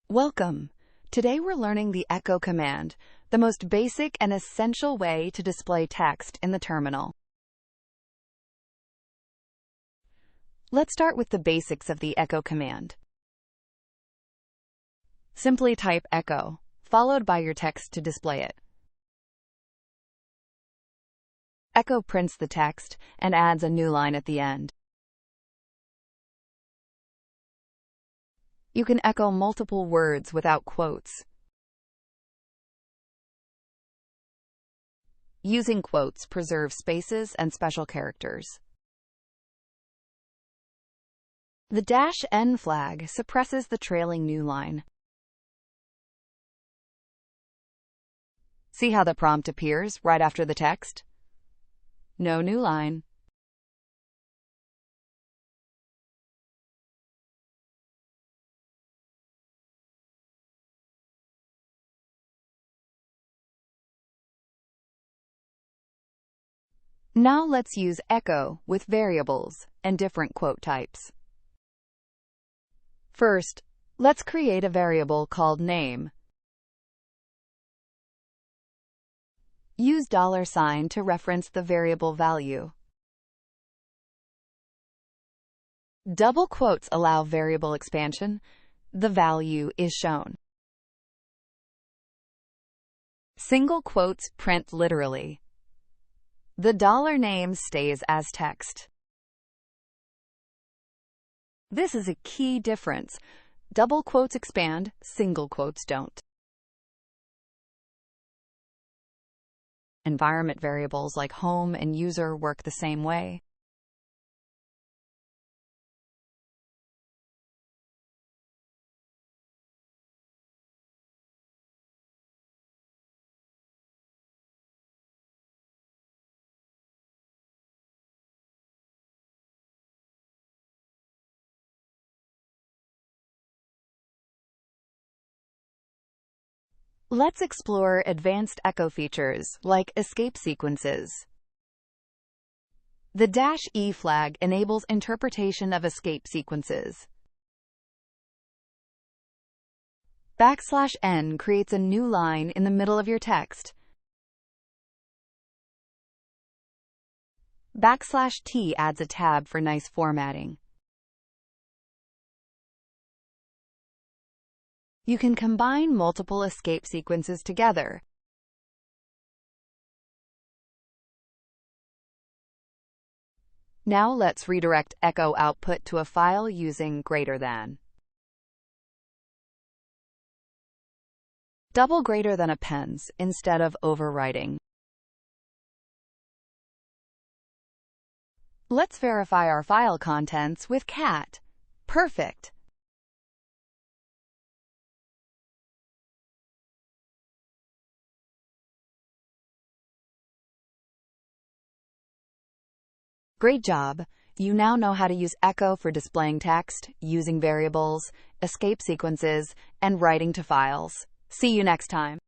Welcome! Today we're learning the echo command, the most basic and essential way to display text in the terminal. Let's start with the basics of the echo command. Simply type echo, followed by your text to display it. Echo prints the text and adds a new line at the end. You can echo multiple words without quotes. Using quotes preserves spaces and special characters. The -n flag suppresses the trailing new line. See how the prompt appears right after the text? No new line. Now let's use echo with variables and different quote types. First, let's create a variable called name. Use $sign to reference the variable value. Double quotes allow variable expansion. The value is shown. Single quotes print literally. The $name stays as text. This is a key difference. Double quotes expand, single quotes don't. Environment variables like home and user work the same way. Let's explore advanced echo features like escape sequences. The -e flag enables interpretation of escape sequences. \n creates a new line in the middle of your text. \t adds a tab for nice formatting. You can combine multiple escape sequences together. Now let's redirect echo output to a file using greater than. Double greater than appends instead of overwriting. Let's verify our file contents with cat. Perfect! Great job! You now know how to use echo for displaying text, using variables, escape sequences, and writing to files. See you next time.